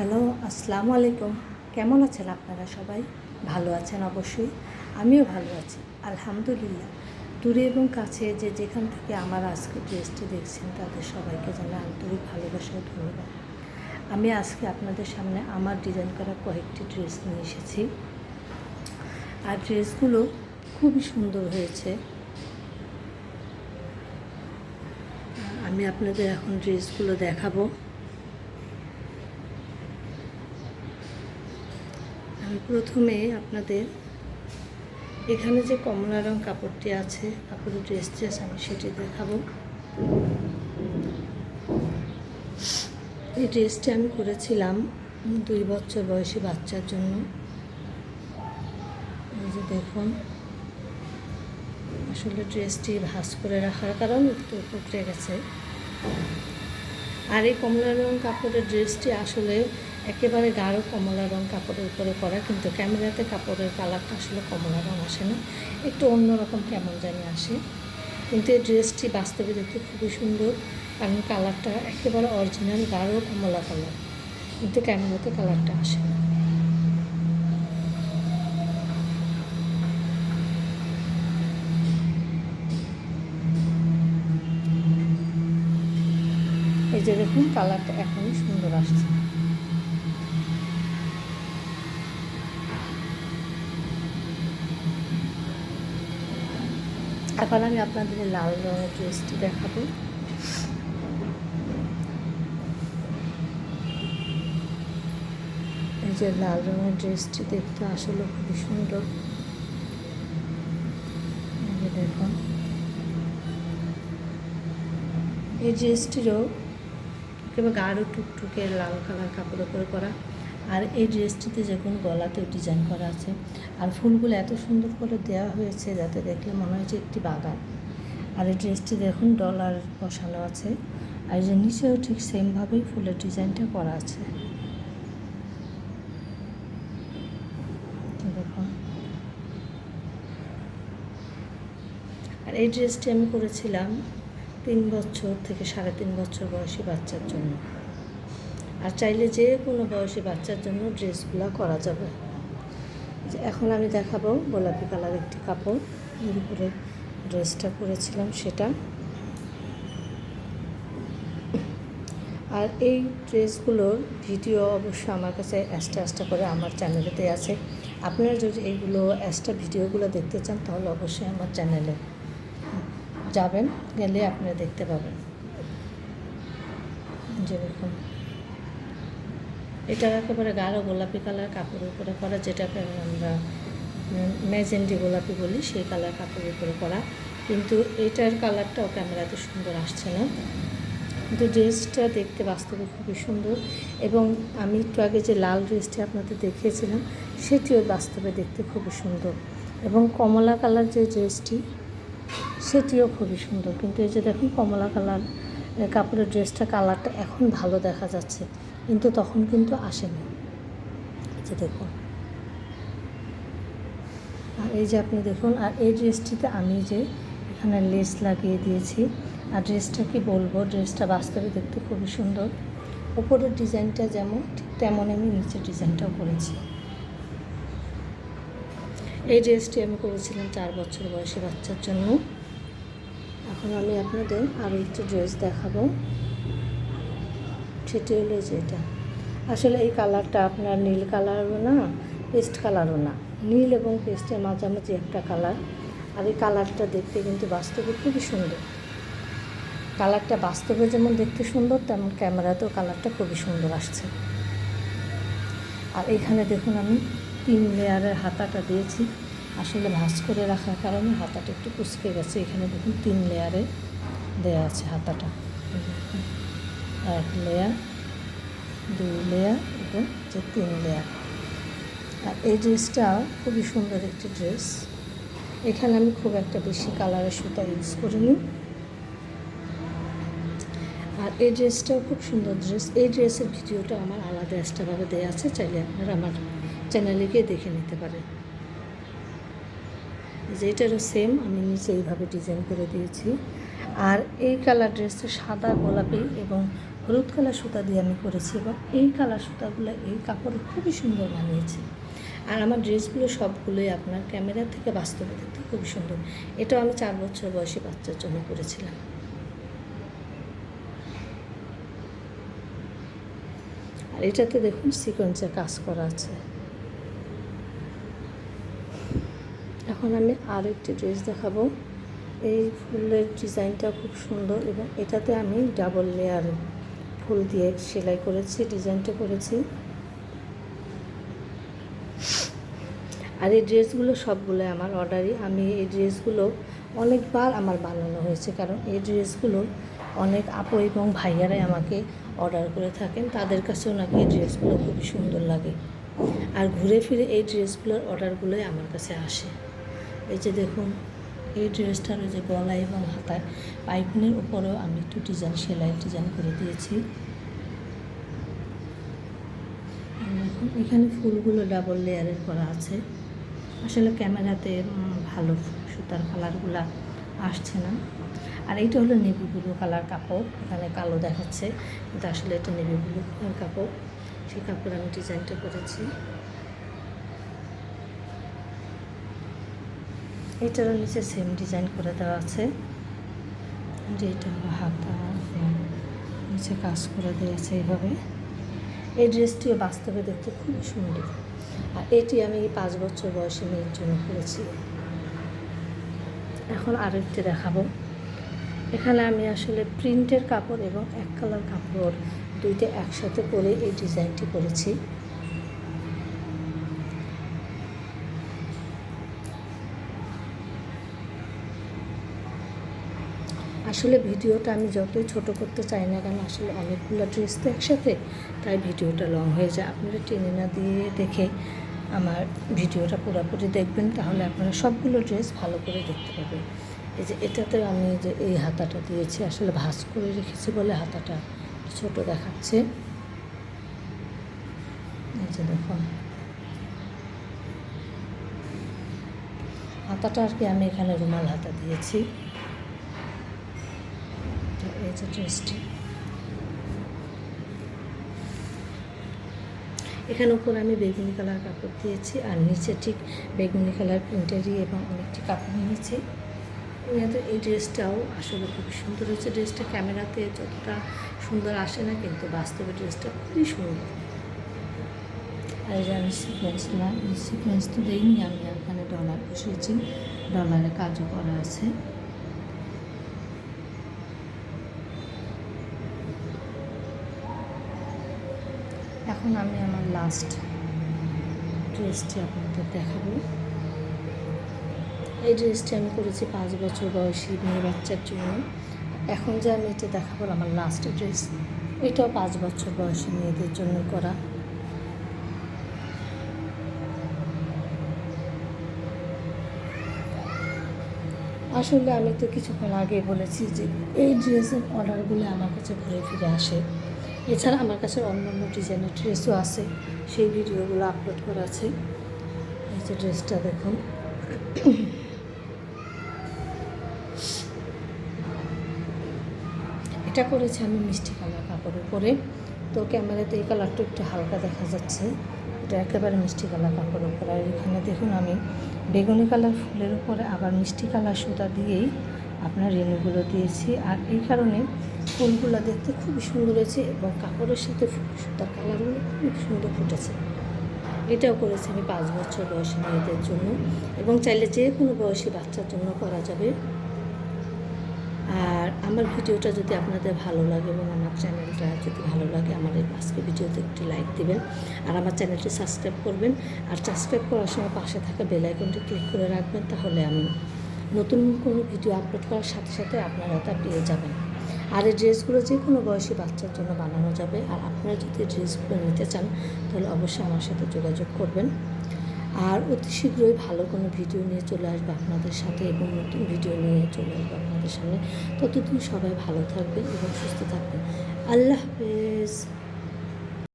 Hello, আসসালামু আলাইকুম। কেমন আছেন আপনারা সবাই? ভালো আছেন অবশ্যই। আমিও ভালো আছি, আলহামদুলিল্লাহ। দূরে এবং কাছে যে যেখান থেকে আমার আজকে ড্রেসটি দেখছেন তাদের সবাইকে জানাই আন্তরিক ভালোবাসা ও ধন্যবাদ। আমি আজকে আপনাদের সামনে আমার ডিজাইন করা কয়েকটি ড্রেস নিয়ে এসেছি। আর ড্রেসগুলো খুবই সুন্দর হয়েছে। আমি আপনাদের এখন ড্রেসগুলো দেখাবো। আমি প্রথমে আপনাদের এখানে যে কমলা রং কাপড়টি আছে, কাপড়ের ড্রেসটি আছে, আমি সেটি দেখাবো। এই ড্রেসটি আমি করেছিলাম 2 বছর বয়সী বাচ্চার জন্য। এই যে দেখুন, আসলে ড্রেসটি ভাঁজ করে রাখার কারণে একটু উপড়ে গেছে। আর এই কমলা রং কাপড়ের ড্রেসটি আসলে একেবারে গাঢ় কমলা রং কাপড়ের উপরে করা, কিন্তু ক্যামেরাতে কাপড়ের কালারটা আসলে কমলা রং আসে না, একটু অন্যরকম কেমন জানি আসে। কিন্তু এই ড্রেসটি বাস্তবে দেখতে খুবই সুন্দর, কারণ কালারটা একেবারে অরিজিনাল গাঢ় কমলা কালার, কিন্তু ক্যামেরাতে কালারটা আসে না। এই যে দেখুন, কালারটা এখনই সুন্দর আসছে। এখন আমি আপনাদের লাল রঙের ড্রেসটি দেখাবো। এই যে লাল রঙের ড্রেসটি দেখতে আসলে খুবই সুন্দর। এই যে দেখুন, এই ড্রেসটিরও একেবারে গাঢ় টুকটুকে লাল কালার কাপড়ের উপরে করা। আর এই ড্রেসটিতে যখন গলাতেও ডিজাইন করা আছে, আর ফুলগুলো এত সুন্দর করে দেওয়া হয়েছে যাতে দেখলে মনে হয় যে একটি বাগান। আর এই ড্রেসটি দেখুন ডলার বসানো আছে, আর যে নিচেও ঠিক সেমভাবেই ফুলের ডিজাইনটা করা আছে। দেখুন, আর এই ড্রেসটি আমি করেছিলাম 3 বছর থেকে 3.5 বছর বয়সী বাচ্চার জন্য। আর চাইলে যে কোনো বয়সী বাচ্চার জন্য ড্রেসগুলো করা যাবে। এখন আমি দেখাবো গোলাপি কালার একটি কাপড়, এর উপরে ড্রেসটা করেছিলাম সেটা। আর এই ড্রেসগুলোর ভিডিও অবশ্য আমার কাছে এক্সট্রা করে আমার চ্যানেলেতে আছে। আপনারা যদি এইগুলো এক্সট্রা ভিডিওগুলো দেখতে চান তাহলে অবশ্যই আমার চ্যানেলে যাবেন, গেলে আপনারা দেখতে পাবেন। যে দেখুন, এটা একেবারে গাঢ় গোলাপি কালার কাপড়ের উপরে করা, যেটাকে আমরা ম্যাজেন্ডি গোলাপি বলি, সেই কালার কাপড়ের উপরে করা। কিন্তু এটার কালারটাও ক্যামেরাতে সুন্দর আসছে না, কিন্তু ড্রেসটা দেখতে বাস্তবে খুবই সুন্দর। এবং আমি একটু আগে যে লাল ড্রেসটি আপনাদের দেখিয়েছিলাম সেটিও বাস্তবে দেখতে খুবই সুন্দর। এবং কমলা কালার যে ড্রেসটি সেটিও খুবই সুন্দর। কিন্তু এই যে দেখুন, কমলা কালার কাপড়ের ড্রেসটা কালারটা এখন ভালো দেখা যাচ্ছে, কিন্তু তখন কিন্তু আসেনি। যে দেখুন, আর এই যে আপনি দেখুন, আর এই ড্রেসটিতে আমি যে এখানে লেস লাগিয়ে দিয়েছি। আর ড্রেসটা কি বলবো, ড্রেসটা বাস্তবে দেখতে খুবই সুন্দর। উপরের ডিজাইনটা যেমন ঠিক তেমন আমি নিচের ডিজাইনটাও করেছি। এই ড্রেসটি আমি করেছিলাম 4 বছর বয়সী বাচ্চার জন্য। এখন আমি আপনাদের আরও একটি ড্রেস দেখাবো, সেটি হলো যেটা আসলে এই কালারটা আপনার নীল কালারও না, পেস্ট কালারও না, নীল এবং পেস্টের মাঝামাঝি একটা কালার। আর এই কালারটা দেখতে কিন্তু বাস্তবে খুবই সুন্দর। কালারটা বাস্তবে যেমন দেখতে সুন্দর, তেমন ক্যামেরাতেও কালারটা খুবই সুন্দর আসছে। আর এখানে দেখুন, আমি 3 লেয়ারের হাতাটা দিয়েছি। আসলে ভাঁজ করে রাখার কারণে হাতাটা একটু কুঁচকে গেছে। এখানে দেখুন 3 লেয়ারে দেওয়া আছে হাতাটা। 1 লেয়ার, 2 লেয়ার এবং যে 3 লেয়ার। আর এই ড্রেসটা খুবই সুন্দর একটি ড্রেস। এখানে আমি খুব একটা বেশি কালারের সুতা ইউজ করিনি। আর এই ড্রেসটাও খুব সুন্দর ড্রেস। এই ড্রেসের ভিডিওটা আমার আলাদা এক্সট্রাভাবে দেওয়া আছে, চাইলে আপনারা আমার চ্যানেলে গিয়ে দেখে নিতে পারেন। যেটারও সেম আমি নিচে এইভাবে ডিজাইন করে দিয়েছি। আর এই কালার ড্রেসটা সাদা গোলাপি এবং হলুদ কালার সুতা দিয়ে আমি করেছি এবং এই কালার সুতাগুলো এই কাপড়ে খুবই সুন্দর মানিয়েছে। আর আমার ড্রেসগুলো সবগুলোই আপনার ক্যামেরা থেকে বাস্তবে দেখতে খুবই সুন্দর। এটাও আমি 4 বছর বয়সী বাচ্চার জন্য করেছিলাম। আর এটাতে দেখুন সিকোয়েন্সের কাজ করা আছে। এখন আমি আরও একটি ড্রেস দেখাবো। এই ফুলের ডিজাইনটা খুব সুন্দর এবং এটাতে আমি ডাবল লেয়ার ফুল দিয়ে সেলাই করেছি, ডিজাইনটা করেছি। আর এই ড্রেসগুলো সবগুলো আমার অর্ডারই। আমি এই ড্রেসগুলো অনেকবার আমার বানানো হয়েছে, কারণ এই ড্রেসগুলো অনেক আপু এবং ভাইয়ারাই আমাকে অর্ডার করে থাকেন। তাদের কাছেও নাকি এই ড্রেসগুলো খুবই সুন্দর লাগে। আর ঘুরে ফিরে এই ড্রেসগুলোর অর্ডারগুলোই আমার কাছে আসে। এই যে দেখুন, এই ড্রেসটার ওই যে গলা এবং হাতায় পাইপিনের উপরেও আমি একটু সেলাই ডিজাইন করে দিয়েছি। দেখুন এখানে ফুলগুলো ডাবল লেয়ারের করা আছে। আসলে ক্যামেরাতে ভালো সুতার কালারগুলো আসছে না। আর এইটা হলো নেভি ব্লু কালার কাপড়, এখানে কালো দেখাচ্ছে কিন্তু আসলে এটা নেভি ব্লু কালার কাপড়। সেই কাপড় আমি ডিজাইনটা করেছি। এটারও নিচে সেম ডিজাইন করে দেওয়া আছে, যে এটা হলো হাতা, নিচে কাজ করে দেওয়া আছে এইভাবে। এই ড্রেসটিও বাস্তবে দেখতে খুবই সুন্দর। আর এটি আমি 5 বছর বয়সী মেয়ের জন্য করেছি। এখন আরেকটি দেখাবো। এখানে আমি আসলে প্রিন্টের কাপড় এবং এক কালার কাপড় দুইটা একসাথে করে এই ডিজাইনটি করেছি। আসলে ভিডিওটা আমি যতই ছোট করতে চাই না কেন, আসলে অনেকগুলো ড্রেস তো একসাথে, তাই ভিডিওটা লং হয়ে যায়। আপনারা টেনে না দিয়ে দেখে আমার ভিডিওটা পুরোপুরি দেখবেন, তাহলে আপনারা সবগুলো ড্রেস ভালো করে দেখতে পাবেন। এই যে এটাতে আমি যে এই হাতাটা দিয়েছি, আসলে ভাঁজ করে রেখেছি বলে হাতাটা ছোট দেখাচ্ছে। এই যে দেখুন হাতাটা আর কি আমি এখানে রুমাল হাতা দিয়েছি। এই যে ড্রেসটি, এখানে উপরে আমি বেগুনি কালার কাপড় দিয়েছি আর নিচে ঠিক বেগুনি কালার প্রিন্টারি এবং অনেকটি কাপড় নিয়েছি। এই ড্রেসটাও আসলে খুবই সুন্দর হয়েছে। ড্রেসটা ক্যামেরাতে যতটা সুন্দর আসে না, কিন্তু বাস্তবে ড্রেসটা খুবই সুন্দর। আর এই যে আমি সিকোয়েন্স তো দিইনি, আমি এখানে ডলার বসিয়েছি, ডলারে কাজও করা আছে। এখন আমি আমার লাস্ট ড্রেসটি আপনাদের দেখাবো। এই ড্রেসটি আমি করেছি 5 বছর বয়সী মেয়ে বাচ্চার জন্য। এখন যে আমি এটা দেখাবো আমার লাস্ট ড্রেস, এটাও 5 বছর বয়সী মেয়েদের জন্য করা। আসলে আমি তো কিছুক্ষণ আগে বলেছি যে এই ড্রেসের অর্ডারগুলো আমার কাছে ঘুরে ফিরে আসে। এছাড়া আমার কাছে অন্য অন্য ডিজাইনের ড্রেসও আছে, সেই ভিডিওগুলো আপলোড করা আছে। এই যে ড্রেসটা দেখুন, এটা করেছি আমি মিষ্টি কালার কাপড়ের উপরে। তো ক্যামেরাতে এই কালারটা একটু হালকা দেখা যাচ্ছে, এটা একেবারে মিষ্টি কালার কাপড়ের উপরে। আর এখানে দেখুন আমি বেগুনি কালার ফুলের উপরে আবার মিষ্টি কালার সুতা দিয়েই আপনার রেণুগুলো দিয়েছি। আর এই কারণে ফুলগুলো দেখতে খুবই সুন্দর হয়েছে এবং কাপড়ের সাথে সুতার কালারগুলো খুব সুন্দর ফুটেছে। এটাও করেছি আমি 5 বছর বয়সী মেয়েদের জন্য, এবং চাইলে যে কোনো বয়সী বাচ্চার জন্য করা যাবে। আর আমার ভিডিওটা যদি আপনাদের ভালো লাগে এবং আমার চ্যানেলটা যদি ভালো লাগে, আমার এই আজকে ভিডিওতে একটি লাইক দিবেন আর আমার চ্যানেলটি সাবস্ক্রাইব করবেন। আর সাবস্ক্রাইব করার সময় পাশে থাকা বেল আইকনটি ক্লিক করে রাখবেন, তাহলে আমি নতুন কোনো ভিডিও আপলোড করার সাথে সাথে আপনারা তা পেয়ে যাবেন। আর এই ড্রেসগুলো যে কোনো বয়সী বাচ্চার জন্য বানানো যাবে। আর আপনারা যদি ড্রেসগুলো নিতে চান তাহলে অবশ্যই আমার সাথে যোগাযোগ করবেন। আর অতি শীঘ্রই ভালো কোনো ভিডিও নিয়ে চলে আসবে আপনাদের সাথে, এবং নতুন ভিডিও নিয়ে চলে আসবে আপনাদের সামনে। ততদিন সবাই ভালো থাকবেন এবং সুস্থ থাকবেন। আল্লাহ হাফেজ।